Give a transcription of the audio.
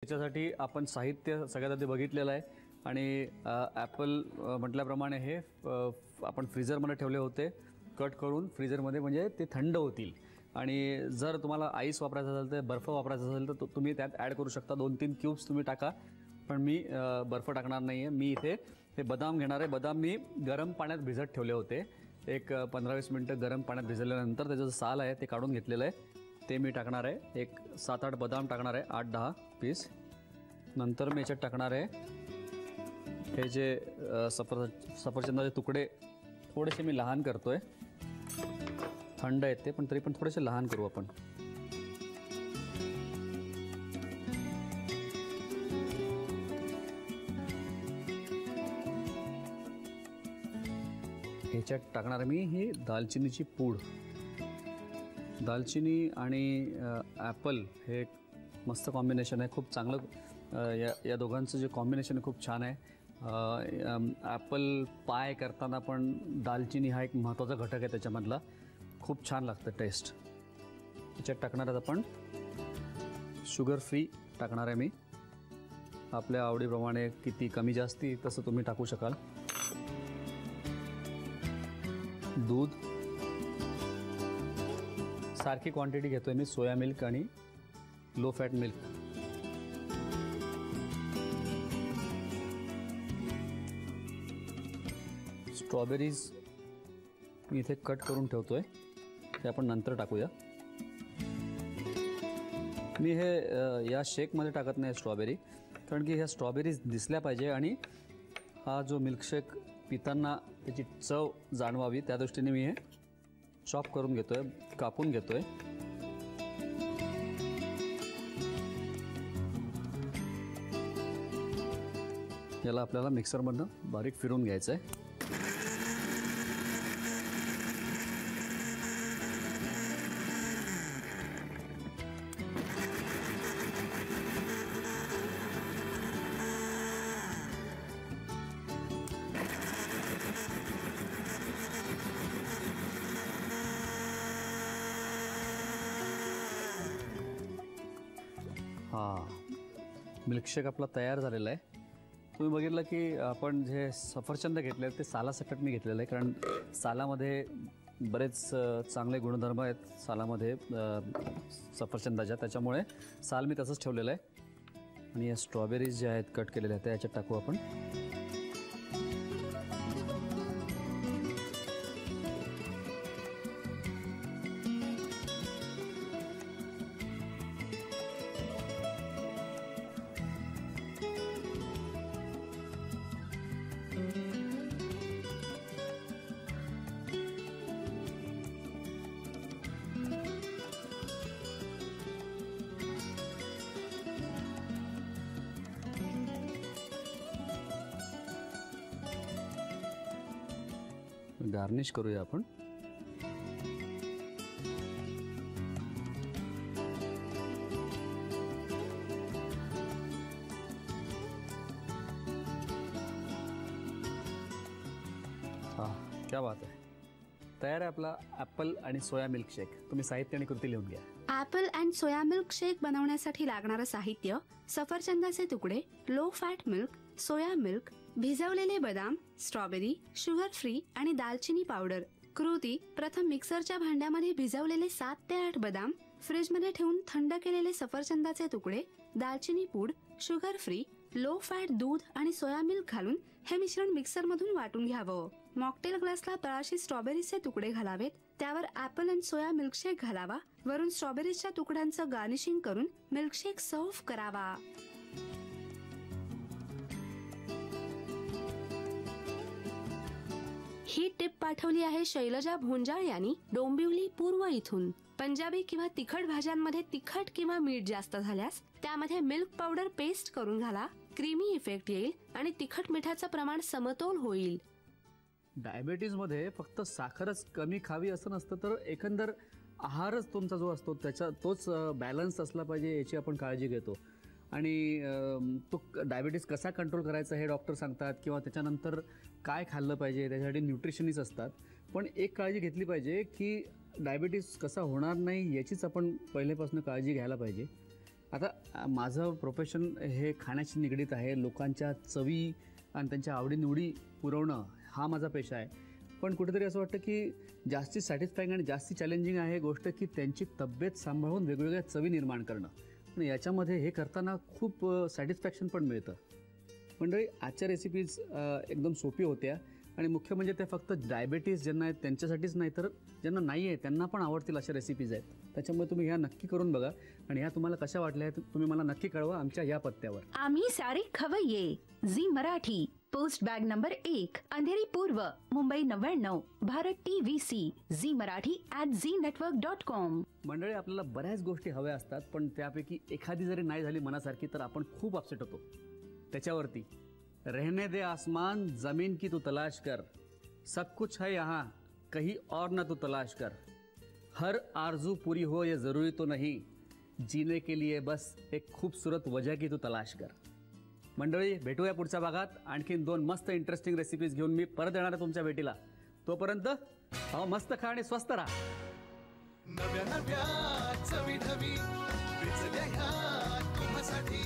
त्याच्यासाठी आपण साहित्य सगळ्यात आधी बघितलेलं आहे आणि ॲपल म्हटल्याप्रमाणे हे आपण फ्रीझरमध्ये ठेवले होते, कट करून फ्रीझरमध्ये, म्हणजे ते थंड होतील. आणि जर तुम्हाला आईस वापरायचं असेल तर, बर्फ वापरायचा असेल तर तुम्ही त्यात ॲड करू शकता. 2-3 क्यूब्स तुम्ही टाका, पण मी बर्फ टाकणार नाही आहे. मी इथे हे बदाम घेणार आहे. बदाम मी गरम पाण्यात भिजत ठेवले होते. एक 15-20 मिनटं गरम पाण्यात भिजल्यानंतर त्याचं साल आहे ते काढून घेतलेलं आहे, ते मी टाकणार आहे. एक 7-8 बदाम टाकणार आहे, 8-10 पीस. नंतर मी याच्यात टाकणार आहे हे जे सफरचंदाचे तुकडे, थोडेसे मी लहान करतो आहे. थंड आहेत ते, पण तरी पण थोडेसे लहान करू आपण. ह्याच्यात टाकणार मी ही दालचिनीची पूड. दालचिनी आणि ॲपल हे एक मस्त कॉम्बिनेशन आहे, खूप चांगलं. या दोघांचं जे कॉम्बिनेशन आहे खूप छान आहे. ॲपल पाय करताना पण दालचिनी हा एक महत्त्वाचा घटक आहे त्याच्यामधला, खूप छान लागतं टेस्ट. याच्यात टाकणार आहेत आपण शुगर फ्री टाकणार आहे मी. आपल्या आवडीप्रमाणे किती कमी जास्ती तसं तुम्ही टाकू शकाल. दूध सारखी क्वांटिटी घेतो आहे मी, सोया मिल्क आणि लो फॅट मिल्क. स्ट्रॉबेरीज मी इथे कट करून ठेवतो आहे, ते आपण नंतर टाकूया. मी हे या शेकमध्ये टाकत नाही स्ट्रॉबेरी, कारण की ह्या स्ट्रॉबेरीज दिसल्या पाहिजे आणि हा जो मिल्कशेक पिताना त्याची चव जाणवावी त्या दृष्टीने मी हे चॉप करून घेतो आहे, कापून घेतो आहे. याला आपल्याला मिक्सरमधनं बारीक फिरून घ्यायचं आहे. मिल्कशेक आपला तयार झालेला आहे. तुम्ही बघितलं की आपण जे सफरचंद घेतले ते सालासकट मी घेतलेलं आहे, कारण सालामध्ये बरेच चांगले गुणधर्म आहेत सालामध्ये सफरचंदाच्या, त्याच्यामुळे साल मी तसंच ठेवलेलं आहे. आणि या स्ट्रॉबेरीज ज्या आहेत कट केलेल्या आहेत त्या याच्यात टाकू आपण. गार्निश करूया आपण. क्या बात आहे. तयार आहे आपला ॲपल आणि सोया मिल्कशेक. तुम्ही साहित्य आणि कृती लिहून घ्या. ॲपल अँड सोया मिल्कशेक बनवण्यासाठी लागणारं साहित्य: सफरचंदाचे तुकडे, low fat milk, soya milk, भिजवलेले बदाम, स्ट्रॉबेरी, शुगर फ्री आणि दालचिनी पावडर. कृती: प्रथम मिक्सरच्या भांड्यामध्ये भिजवलेले 7 ते 8 बदाम, फ्रीजमध्ये ठेवून थंड केलेले सफरचंदाचे तुकडे, दालचिनी पूड, शुगर फ्री, लो फॅट दूध आणि सोया मिल्क घालून हे मिश्रण मिक्सरमधून वाटून घ्यावं. मॉकटेल ग्लासला तळाशी स्ट्रॉबेरीचे तुकडे घालावेत, त्यावर ॲपल अँड सोया मिल्कशेक घालावा, वरून स्ट्रॉबेरीच्या तुकड्यांचं गार्निशिंग करून मिल्कशेक सर्व्ह करावा. ही टिप पाठवली आहे शैलजा भोंजाळ यांनी डोंबिवली पूर्व इथून. पंजाबी किंवा तिखट भाज्यांमध्ये तिखट किंवा मीठ जास्त झाल्यास त्यामध्ये मिल्क पावडर पेस्ट करून घाला. क्रीमी इफेक्ट येईल आणि तिखट मिठाचं प्रमाण समतोल होईल. डायबिटीजमध्ये फक्त साखरच कमी खावी असं नसतं, तर एकंदर आहारच तुमचा जो असतो तोच बॅलन्स असला पाहिजे याची आपण काळजी घेतो. आणि तो डायबिटीस कसा कंट्रोल करायचा हे डॉक्टर सांगतात, किंवा त्याच्यानंतर काय खाल्लं पाहिजे त्याच्यासाठी न्यूट्रिशनिस्ट असतात. पण एक काळजी घेतली पाहिजे की डायबिटीस कसा होणार नाही याचीच आपण पहिल्यापासून काळजी घ्यायला पाहिजे. आता माझं प्रोफेशन हे खाण्याशी निगडीत आहे. लोकांच्या चवी आणि त्यांच्या आवडीनिवडी पुरवणं हा माझा पेशा आहे. पण कुठेतरी असं वाटतं की जास्ती सॅटिस्फाईंग आणि जास्ती चॅलेंजिंग आहे गोष्ट की त्यांची तब्येत सांभाळून वेगवेगळ्या चवी निर्माण करणं. आणि याच्यामध्ये हे करताना खूप सॅटिस्फॅक्शन पण मिळतं. मंडळी, आजच्या रेसिपीज एकदम सोपी होत्या आणि मुख्य म्हणजे ते फक्त डायबेटीस ज्यांना आहेत त्यांच्यासाठीच नाही तर ज्यांना नाही आहे त्यांना पण आवडतील अशा रेसिपीज आहेत. त्याच्यामुळे तुम्ही ह्या नक्की करून बघा आणि ह्या तुम्हाला कशा वाटल्या तुम्ही मला नक्की कळवा आमच्या या पत्त्यावर. आम्ही सारे खवय्ये. Zee Marathi, post bag number 1, Andheri पूर्व, मुंबई 99, भारत TVC, झी मराठी @znetwork.com. मंडळी, आपल्याला बऱ्याच गोष्टी हव्या असतात पण त्यापैकी एखादी जरी नाही झाली मनासारखी तर आपण खूप अपसेट होतो. त्याच्यावरती रहने दे आसमान जमीन की तू तलाश कर, सब कुछ है यहाँ कहीं और ना तू तलाश कर, हर आरजू पूरी हो ये जरूरी तो नहीं, जीने के लिए बस एक खूबसूरत वजह की तू तलाश कर. मंडळी, भेटूया पुढच्या भागात. आणखीन 2 मस्त इंटरेस्टिंग रेसिपीज घेऊन मी परत येणार आहे तुमच्या भेटीला. तोपर्यंत मस्त खा आणि स्वस्त राहा. नव्या नव्या चवी ढवी वेचल्या ह्या तुम्हासाठी